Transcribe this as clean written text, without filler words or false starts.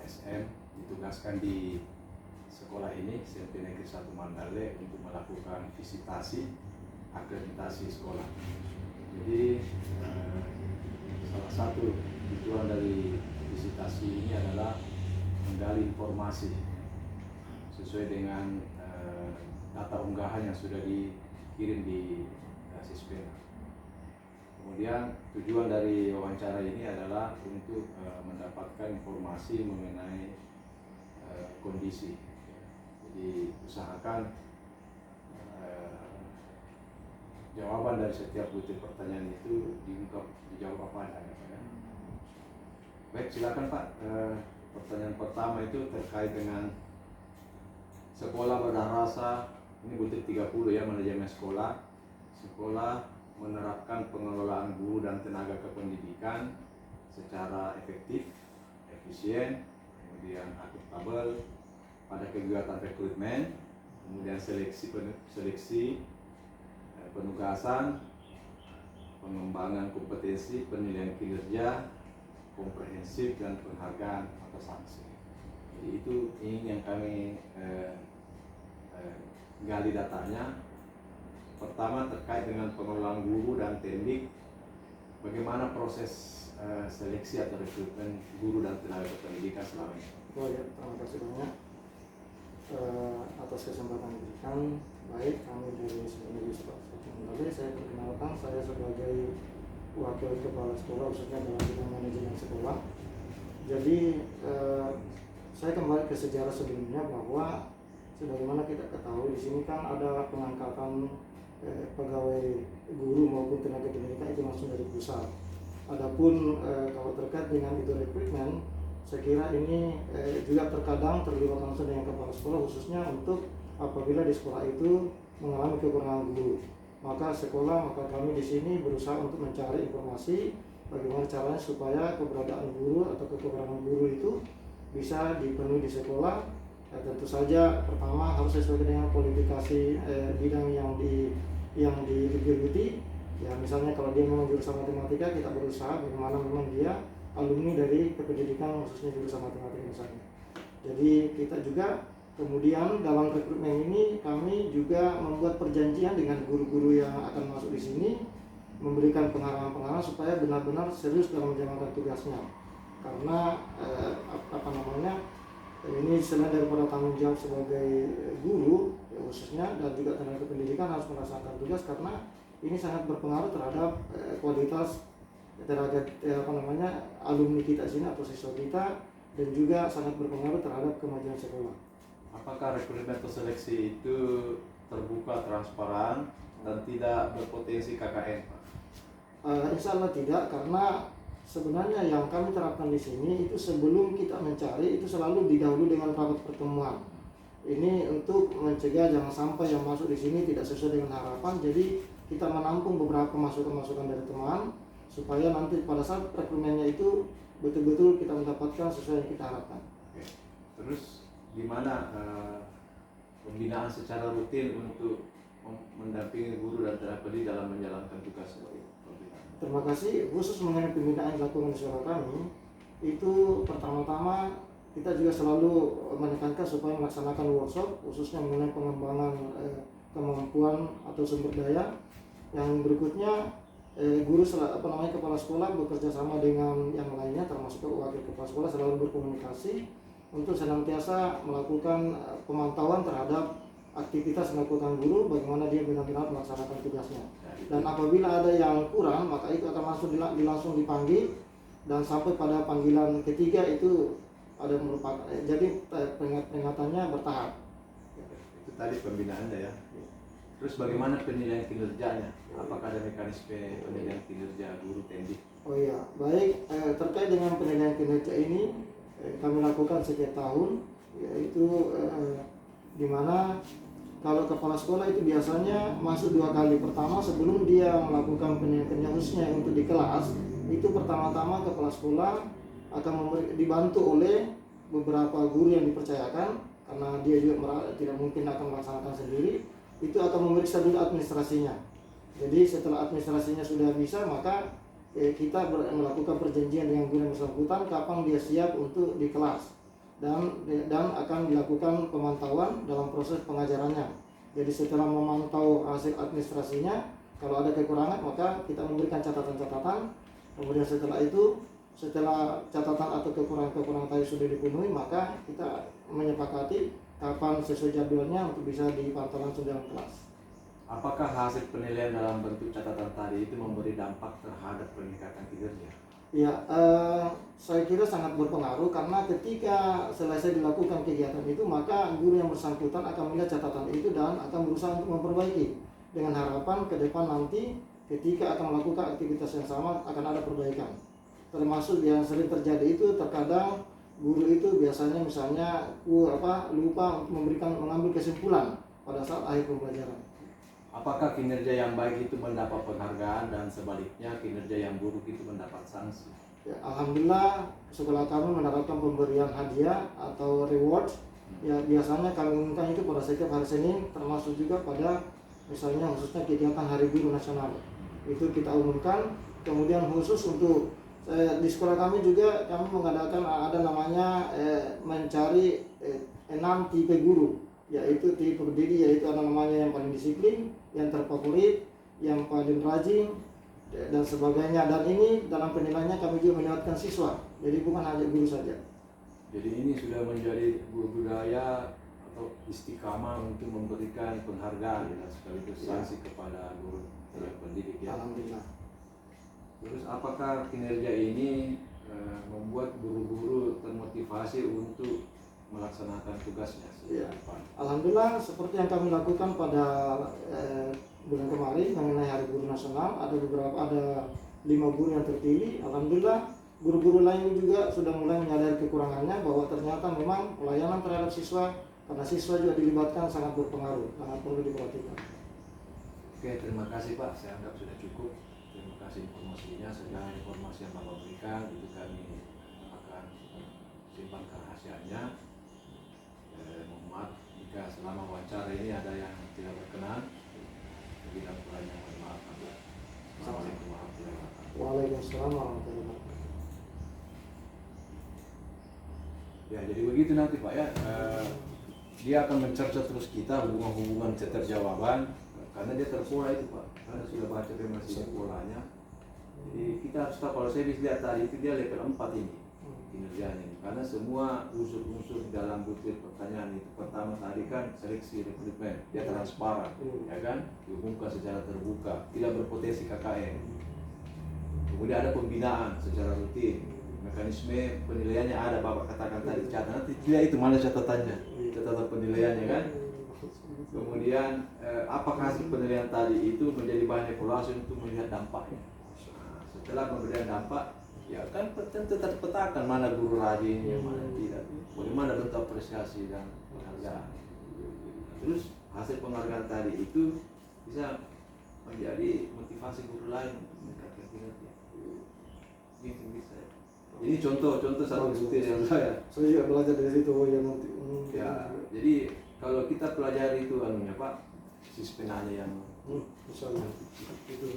SM ditugaskan di sekolah ini SMP Negeri 1 Mandale untuk melakukan visitasi akreditasi sekolah. Jadi salah satu tujuan dari visitasi ini adalah menggali informasi sesuai dengan data unggahan yang sudah dikirim di Sispena. Kemudian tujuan dari wawancara ini adalah untuk mendapatkan informasi mengenai kondisi. Jadi usahakan jawaban dari setiap butir pertanyaan itu dijawab apa adanya, Pak. Baik, silakan Pak. Pertanyaan pertama itu terkait dengan sekolah berdarasa. Ini butir 30 ya, manajemen sekolah. Sekolah menerapkan pengelolaan guru dan tenaga kependidikan secara efektif, efisien, kemudian akuntabel pada kegiatan rekrutmen, kemudian seleksi, penugasan, pengembangan kompetensi, penilaian kinerja, komprehensif, dan penghargaan atau sanksi. Jadi ini yang kami gali datanya. Pertama terkait dengan pengelolaan guru dan teknik, bagaimana proses seleksi atau rekrutmen guru dan tenaga kependidikan selama ini? Oh ya, terima kasih banyak atas kesempatan diberikan. Baik, kami dari Negeri 1 Mandale, saya perkenalkan, saya sebagai wakil kepala sekolah khususnya dalam bidang manajemen sekolah. Jadi saya kembali ke sejarah sebelumnya bahwa sebagaimana kita ketahui di sini kan ada pengangkatan pegawai guru maupun tenaga pendidikan itu langsung dari pusat. Adapun kalau terkait dengan itu rekrutmen, saya kira ini juga terkadang terlibat langsung dengan kepala sekolah, khususnya untuk apabila di sekolah itu mengalami kekurangan guru. Maka kami di sini berusaha untuk mencari informasi bagaimana caranya supaya keberadaan guru atau kekurangan guru itu bisa dipenuhi di sekolah. Tentu saja pertama harus sesuai dengan kualifikasi bidang yang digeluti. Ya, misalnya kalau dia memang jurusan matematika, kita berusaha bagaimana memang dia alumni dari kependidikan khususnya jurusan matematika misalnya. Jadi kita juga kemudian dalam rekrutmen ini kami juga membuat perjanjian dengan guru-guru yang akan masuk di sini, memberikan pengarahan-pengarahan supaya benar-benar serius dalam menjalankan tugasnya. Karena ini selain daripada tanggung jawab sebagai guru khususnya dan juga tenaga pendidikan harus melaksanakan tugas, karena ini sangat berpengaruh terhadap kualitas tenaga alumni kita sini atau siswa kita, dan juga sangat berpengaruh terhadap kemajuan sekolah. Apakah rekrutmen atau seleksi itu terbuka, transparan, dan tidak berpotensi KKN, Pak? Insya Allah tidak, karena sebenarnya yang kami terapkan di sini itu sebelum kita mencari itu selalu didahului dengan rapat pertemuan. Ini untuk mencegah jangan sampai yang masuk di sini tidak sesuai dengan harapan. Jadi kita menampung beberapa masukan-masukan dari teman supaya nanti pada saat rekrutmennya itu betul-betul kita mendapatkan sesuai yang kita harapkan. Oke. Terus gimana pembinaan secara rutin untuk mendampingi guru dan tenaga pendidik dalam menjalankan tugas sebagai pembina? Terima kasih. Khusus mengenai pembinaan yang dilakukan di sekolah kami, itu pertama-tama kita juga selalu menekankan supaya melaksanakan workshop khususnya mengenai pengembangan kemampuan atau sumber daya. Yang berikutnya guru kepala sekolah bekerja sama dengan yang lainnya termasuk wakil kepala sekolah selalu berkomunikasi untuk senantiasa melakukan pemantauan terhadap aktivitas melakukan guru, bagaimana dia benar-benar melaksanakan tugasnya. Dan apabila ada yang kurang, maka itu akan langsung dipanggil, dan sampai pada panggilan ketiga itu ada merupakan jadi peringatannya bertahap. Itu tadi pembinaannya ya. Terus bagaimana penilaian kinerjanya? Apakah ada mekanisme penilaian kinerja guru teknik? Oh iya, baik. Terkait dengan penilaian kinerja ini kami lakukan setiap tahun, yaitu di mana kalau kepala sekolah itu biasanya masuk 2 kali. Pertama, sebelum dia melakukan penilaian khususnya untuk di kelas, itu pertama-tama kepala sekolah akan dibantu oleh beberapa guru yang dipercayakan, karena dia juga tidak mungkin akan melaksanakan sendiri. Itu akan memeriksa dulu administrasinya. Jadi setelah administrasinya sudah bisa, maka kita melakukan perjanjian dengan guru yang bersangkutan kapan dia siap untuk di kelas. dan akan dilakukan pemantauan dalam proses pengajarannya. Jadi setelah memantau hasil administrasinya, kalau ada kekurangan maka kita memberikan catatan-catatan. Kemudian setelah itu, setelah catatan atau kekurangan-kekurangan tadi sudah dipenuhi, maka kita menyepakati kapan sesuai jadwalnya untuk bisa dipantau langsung dalam kelas. Apakah hasil penilaian dalam bentuk catatan tadi itu memberi dampak terhadap peningkatan kinerja? Ya, saya kira sangat berpengaruh karena ketika selesai dilakukan kegiatan itu, maka guru yang bersangkutan akan melihat catatan itu dan akan berusaha untuk memperbaiki dengan harapan ke depan nanti ketika akan melakukan aktivitas yang sama akan ada perbaikan. Termasuk yang sering terjadi itu terkadang guru itu biasanya misalnya lupa untuk mengambil kesimpulan pada saat akhir pembelajaran. Apakah kinerja yang baik itu mendapat penghargaan dan sebaliknya kinerja yang buruk itu mendapat sanksi? Ya, alhamdulillah sekolah kami menerapkan pemberian hadiah atau reward. Ya, biasanya kami umumkan itu pada setiap hari Senin, termasuk juga pada misalnya khususnya kegiatan Hari Guru Nasional. Itu kita umumkan. Kemudian khusus untuk di sekolah kami juga kami mengadakan ada namanya mencari 6 tipe guru, yaitu tipe pendiri, yaitu ada namanya yang paling disiplin, yang terfavorit, yang paling rajin dan sebagainya. Dan ini dalam penilaiannya kami juga melibatkan siswa, jadi bukan hanya guru saja. Jadi ini sudah menjadi budaya atau istiqamah untuk memberikan penghargaan dan sekaligus sanksi kepada guru pendidik ya. Alhamdulillah. Terus apakah kinerja ini membuat guru-guru termotivasi untuk melaksanakan tugasnya? Ya. Alhamdulillah seperti yang kami lakukan pada bulan kemarin mengenai Hari Guru Nasional, ada 5 guru yang terpilih. Alhamdulillah guru-guru lain juga sudah mulai menyadari kekurangannya bahwa ternyata memang pelayanan terhadap siswa, karena siswa juga dilibatkan, sangat berpengaruh, sangat perlu diperhatikan. Oke, terima kasih Pak, saya anggap sudah cukup. Terima kasih informasinya. Segala informasi yang Bapak berikan itu kami akan simpan kerahasiaannya. Mohon maaf jika selama wawancara ini ada yang tidak berkenan. Bila kurangnya mohon maaf. Assalamualaikum warahmatullahi wabarakatuh. Waalaikumsalam warahmatullahi wabarakatuh. Ya, jadi begitu nanti Pak ya. Dia akan mencerca terus kita hubungan-hubungan keterjawaban, karena dia terpola itu Pak. Karena sudah baca definisi polanya. Jadi kita harus tahu, kalau saya bisa lihat tadi itu dia level 4 ini kinerjanya ini. Karena semua unsur-unsur dalam butir pertanyaan itu, pertama tadi kan seleksi rekrutmen, dia transparan, ya kan, diumumkan secara terbuka, tidak berpotensi KKN. Kemudian ada pembinaan secara rutin, mekanisme penilaiannya ada, Bapak katakan tadi, catatan nanti tidak itu mana catatannya, catatan penilaiannya kan. Kemudian apakah hasil penilaian tadi itu menjadi bahan evaluasi untuk melihat dampaknya. Nah, setelah pemberian dampak, ya kan tentu terpetakan mana guru rajin, yang mana tidak, bagaimana bentuk apresiasi dan penghargaan. Terus hasil penghargaan tadi itu bisa menjadi motivasi guru lain untuk meningkatkan kinerja. Gitu bisa. Ini contoh satu butir yang saya juga belajar dari situ yang nanti. Ya, jadi kalau kita pelajari itu Pak, sistem penanya yang misalnya itu.